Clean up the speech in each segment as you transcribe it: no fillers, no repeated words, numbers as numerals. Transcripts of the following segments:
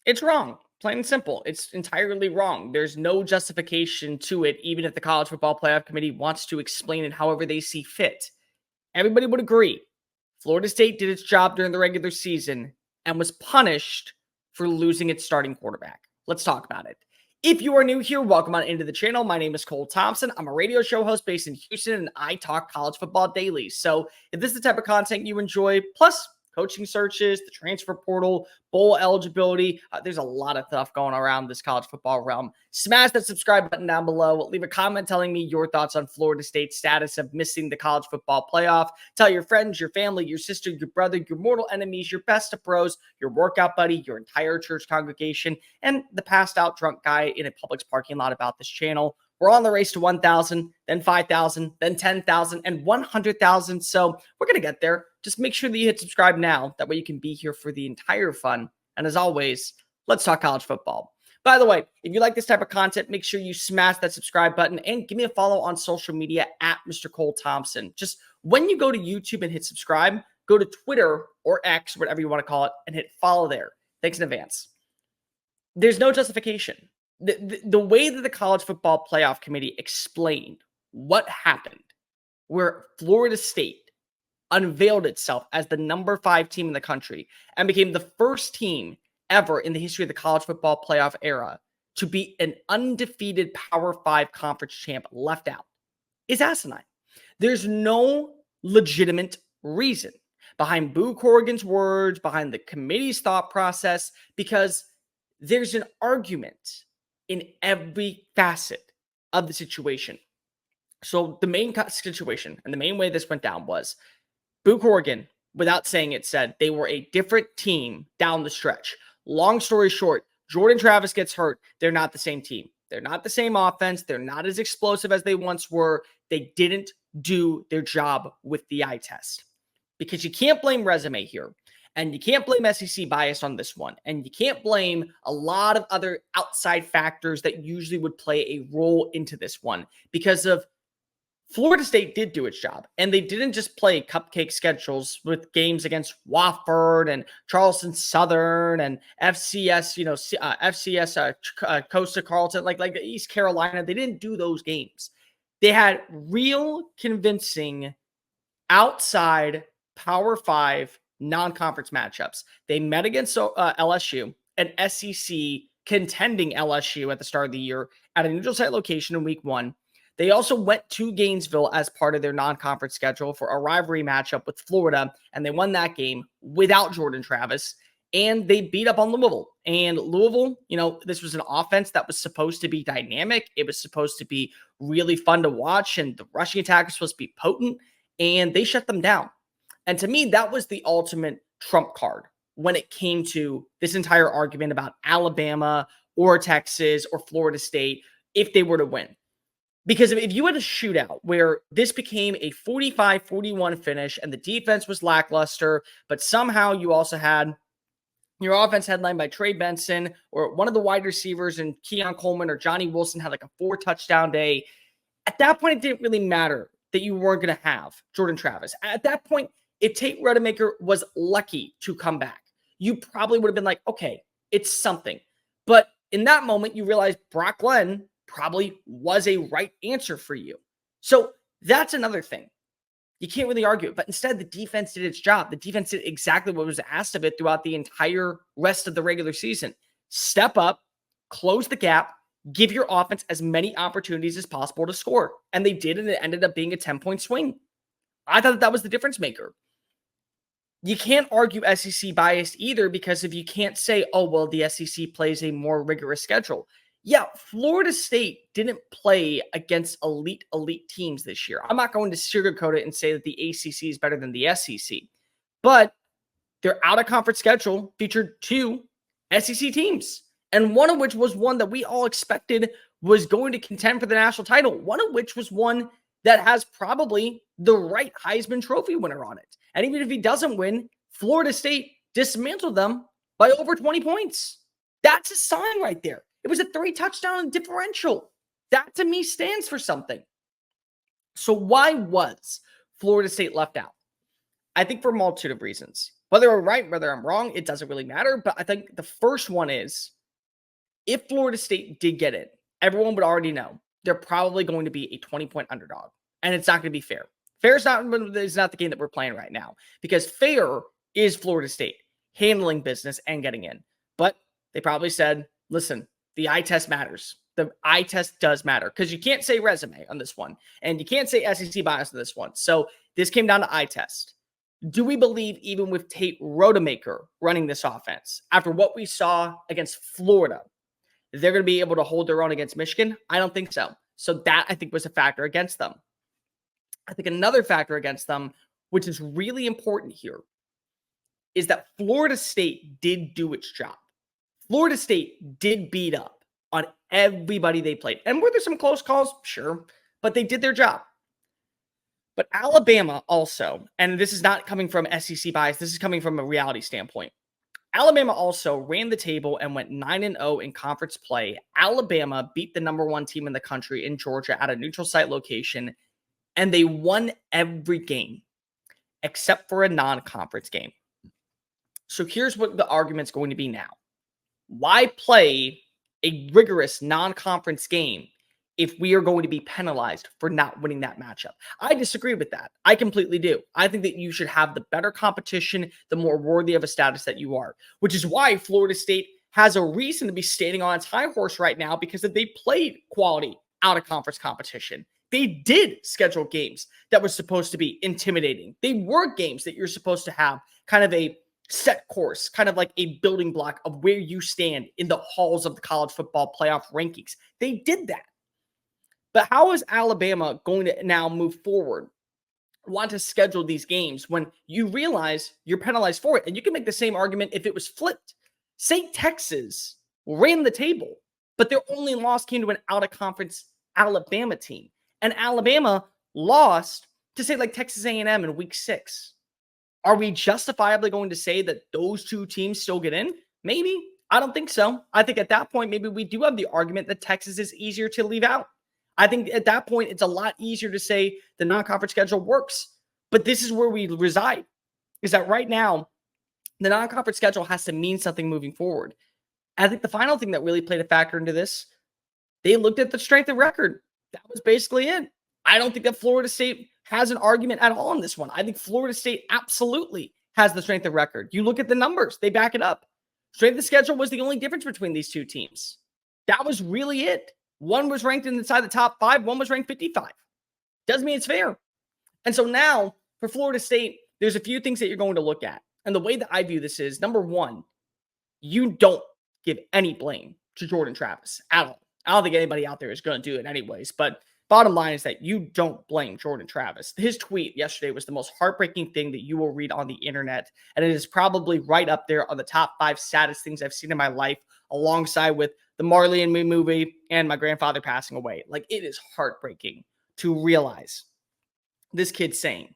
It's wrong. Plain and simple. It's entirely wrong. There's no justification to it, even if the College Football Playoff Committee wants to explain it however they see fit. Everybody would agree. Florida State did its job during the regular season and was punished for losing its starting quarterback. Let's talk about it. If you are new here, welcome on into the channel. My name is Cole Thompson. I'm a radio show host based in Houston, and I talk college football daily. So if this is the type of content you enjoy, plus coaching searches, the transfer portal, bowl eligibility, there's a lot of stuff going around this college football realm. Smash that subscribe button down below. Leave a comment telling me your thoughts on Florida State's status of missing the college football playoff. Tell your friends, your family, your sister, your brother, your mortal enemies, your best of bros, your workout buddy, your entire church congregation, and the passed out drunk guy in a Publix parking lot about this channel. We're on the race to 1,000, then 5,000, then 10,000, and 100,000. So we're going to get there. Just make sure that you hit subscribe now. That way you can be here for the entire fun. And as always, let's talk college football. By the way, if you like this type of content, make sure you smash that subscribe button and give me a follow on social media at Mr. Cole Thompson. Just when you go to YouTube and hit subscribe, go to Twitter or X, whatever you want to call it, and hit follow there. Thanks in advance. There's no justification. The way that the College Football Playoff Committee explained what happened, where Florida State unveiled itself as the number 5 team in the country and became the first team ever in the history of the college football playoff era to be an undefeated Power 5 conference champ left out, is asinine. There's no legitimate reason behind Boo Corrigan's words, behind the committee's thought process, because there's an argument in every facet of the situation. So the main situation and the main way this went down was Boo Corrigan, without saying it, said they were a different team down the stretch. Long story short, Jordan Travis gets hurt. They're not the same team. They're not the same offense. They're not as explosive as they once were. They didn't do their job with the eye test. Because you can't blame resume here. And you can't blame SEC bias on this one. And you can't blame a lot of other outside factors that usually would play a role into this one. Because of Florida State did do its job. And they didn't just play cupcake schedules with games against Wofford and Charleston Southern and FCS, Costa Carlton, like East Carolina. They didn't do those games. They had real convincing outside Power 5 non-conference matchups. They met against LSU, an SEC contending LSU at the start of the year at a neutral site location in week 1. They also went to Gainesville as part of their non-conference schedule for a rivalry matchup with Florida, and they won that game without Jordan Travis, and they beat up on Louisville. And Louisville, this was an offense that was supposed to be dynamic. It was supposed to be really fun to watch, and the rushing attack was supposed to be potent, and they shut them down. And to me, that was the ultimate trump card when it came to this entire argument about Alabama or Texas or Florida State if they were to win. Because if you had a shootout where this became a 45-41 finish and the defense was lackluster, but somehow you also had your offense headlined by Trey Benson or one of the wide receivers and Keon Coleman or Johnny Wilson had like a 4-touchdown day, at that point, it didn't really matter that you weren't going to have Jordan Travis. At that point, if Tate Redemaker was lucky to come back, you probably would have been like, okay, it's something. But in that moment, you realize Brock Glenn probably was a right answer for you. So that's another thing. You can't really argue it. But instead, the defense did its job. The defense did exactly what was asked of it throughout the entire rest of the regular season. Step up, close the gap, give your offense as many opportunities as possible to score. And they did, and it ended up being a 10-point swing. I thought that was the difference maker. You can't argue SEC biased either, because if you can't say, oh, well, the SEC plays a more rigorous schedule. Yeah, Florida State didn't play against elite teams this year. I'm not going to sugarcoat it and say that the ACC is better than the SEC. But their out-of-conference schedule featured 2 SEC teams, and one of which was one that we all expected was going to contend for the national title, one of which was one that has probably the right Heisman Trophy winner on it. And even if he doesn't win, Florida State dismantled them by over 20 points. That's a sign right there. It was a 3-touchdown differential. That to me stands for something. So why was Florida State left out? I think for a multitude of reasons. Whether I'm right, whether I'm wrong, it doesn't really matter. But I think the first one is, if Florida State did get it, everyone would already know they're probably going to be a 20-point underdog. And it's not going to be fair. Fair is not the game that we're playing right now, because fair is Florida State handling business and getting in. But they probably said, listen, the eye test matters. The eye test does matter, because you can't say resume on this one, and you can't say SEC bias on this one. So this came down to eye test. Do we believe, even with Tate Rodemaker running this offense, after what we saw against Florida, they're going to be able to hold their own against Michigan? I don't think so. So that, I think, was a factor against them. I think another factor against them, which is really important here, is that Florida State did do its job. Florida State did beat up on everybody they played. And were there some close calls? Sure. But they did their job. But Alabama also, and this is not coming from SEC bias, this is coming from a reality standpoint. Alabama also ran the table and went 9-0 in conference play. Alabama beat the number 1 team in the country in Georgia at a neutral site location, and they won every game except for a non-conference game. So here's what the argument's going to be now. Why play a rigorous non-conference game if we are going to be penalized for not winning that matchup? I disagree with that. I completely do. I think that you should have the better competition, the more worthy of a status that you are, which is why Florida State has a reason to be standing on its high horse right now, because they played quality out-of-conference competition. They did schedule games that were supposed to be intimidating. They were games that you're supposed to have kind of a set course, kind of like a building block of where you stand in the halls of the college football playoff rankings. They did that. But how is Alabama going to now move forward, want to schedule these games when you realize you're penalized for it? And you can make the same argument if it was flipped. Say Texas ran the table, but their only loss came to an out-of-conference Alabama team. And Alabama lost to, say, like Texas A&M in week 6. Are we justifiably going to say that those two teams still get in? Maybe. I don't think so. I think at that point, maybe we do have the argument that Texas is easier to leave out. I think at that point, it's a lot easier to say the non-conference schedule works. But this is where we reside, is that right now, the non-conference schedule has to mean something moving forward. I think the final thing that really played a factor into this, they looked at the strength of record. That was basically it. I don't think that Florida State has an argument at all in this one. I think Florida State absolutely has the strength of record. You look at the numbers, they back it up. Strength of schedule was the only difference between these two teams. That was really it. One was ranked inside the top 5. One was ranked 55. Doesn't mean it's fair. And so now for Florida State, there's a few things that you're going to look at. And the way that I view this is, number one, you don't give any blame to Jordan Travis at all. I don't think anybody out there is going to do it anyways. But bottom line is that you don't blame Jordan Travis. His tweet yesterday was the most heartbreaking thing that you will read on the internet. And it is probably right up there on the top 5 saddest things I've seen in my life, alongside with the Marley and Me movie and my grandfather passing away. Like, it is heartbreaking to realize this kid saying,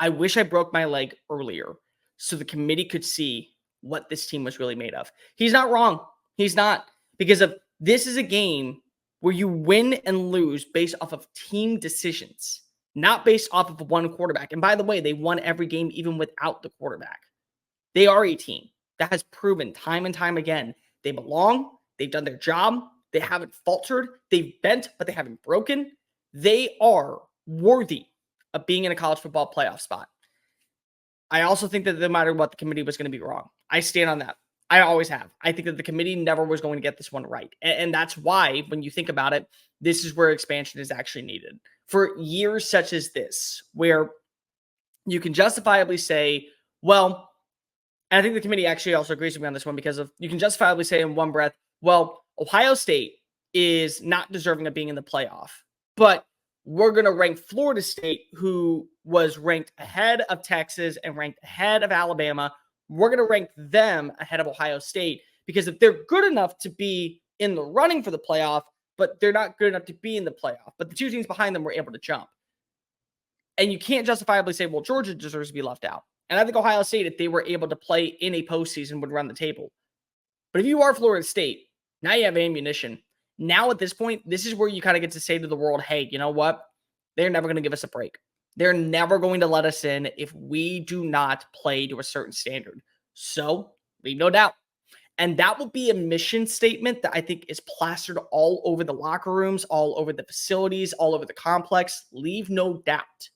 I wish I broke my leg earlier so the committee could see what this team was really made of. He's not wrong. He's not. Because of this is a game where you win and lose based off of team decisions, not based off of one quarterback. And by the way, they won every game even without the quarterback. They are a team that has proven time and time again they belong. They've done their job. They haven't faltered. They've bent, but they haven't broken. They are worthy of being in a college football playoff spot. I also think that no matter what, the committee was going to be wrong. I stand on that. I always have. I think that the committee never was going to get this one right. And that's why, when you think about it, this is where expansion is actually needed. For years such as this, where you can justifiably say, well, and I think the committee actually also agrees with me on this one, because of you can justifiably say in one breath, well, Ohio State is not deserving of being in the playoff, but we're going to rank Florida State, who was ranked ahead of Texas and ranked ahead of Alabama. We're going to rank them ahead of Ohio State, because if they're good enough to be in the running for the playoff, but they're not good enough to be in the playoff, but the two teams behind them were able to jump. And you can't justifiably say, well, Georgia deserves to be left out. And I think Ohio State, if they were able to play in a postseason, would run the table. But if you are Florida State, now you have ammunition. Now at this point, this is where you kind of get to say to the world, hey, you know what? They're never going to give us a break. They're never going to let us in if we do not play to a certain standard. So, leave no doubt. And that will be a mission statement that I think is plastered all over the locker rooms, all over the facilities, all over the complex. Leave no doubt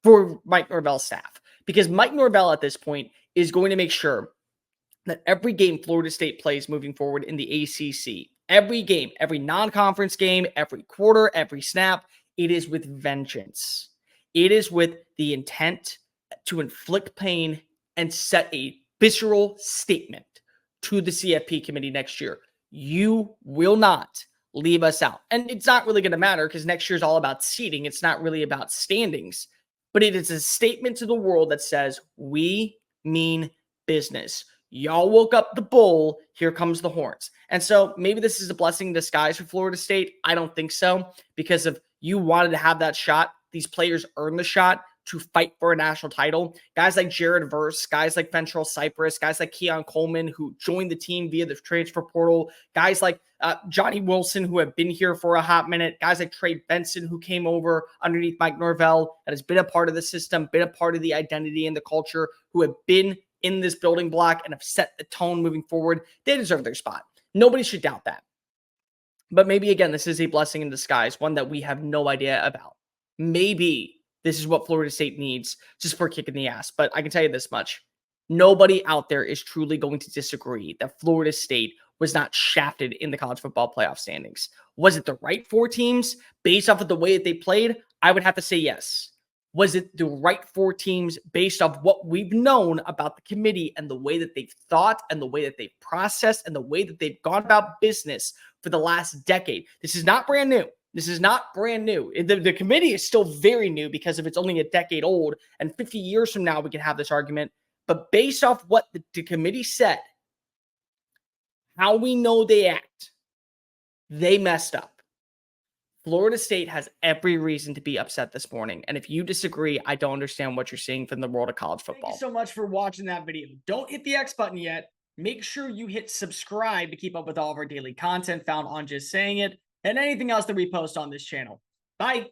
for Mike Norvell's staff. Because Mike Norvell at this point is going to make sure that every game Florida State plays moving forward in the ACC, every game, every non-conference game, every quarter, every snap, it is with vengeance. It is with the intent to inflict pain and set a visceral statement to the CFP committee next year. You will not leave us out. And it's not really going to matter because next year is all about seeding. It's not really about standings, but it is a statement to the world that says, we mean business. Y'all woke up the bull. Here comes the horns. And so maybe this is a blessing in disguise for Florida State. I don't think so, because if you wanted to have that shot, these players earned the shot to fight for a national title. Guys like Jared Verse, guys like Fentrell Cypress, guys like Keon Coleman, who joined the team via the transfer portal, guys like Johnny Wilson, who have been here for a hot minute, guys like Trey Benson, who came over underneath Mike Norvell, that has been a part of the system, been a part of the identity and the culture, who have been in this building block and have set the tone moving forward. They deserve their spot. Nobody should doubt that. But maybe, again, this is a blessing in disguise, one that we have no idea about. Maybe this is what Florida State needs just for a kick in the ass. But I can tell you this much. Nobody out there is truly going to disagree that Florida State was not shafted in the college football playoff standings. Was it the right 4 teams based off of the way that they played? I would have to say yes. Was it the right 4 teams based off what we've known about the committee and the way that they've thought and the way that they've processed and the way that they've gone about business for the last decade? This is not brand new. This is not brand new. The committee is still very new because if it's only a decade old, and 50 years from now we can have this argument. But based off what the committee said, how we know they act, they messed up. Florida State has every reason to be upset this morning. And if you disagree, I don't understand what you're seeing from the world of college football. Thank you so much for watching that video. Don't hit the X button yet. Make sure you hit subscribe to keep up with all of our daily content found on Just Saying It and anything else that we post on this channel. Bye.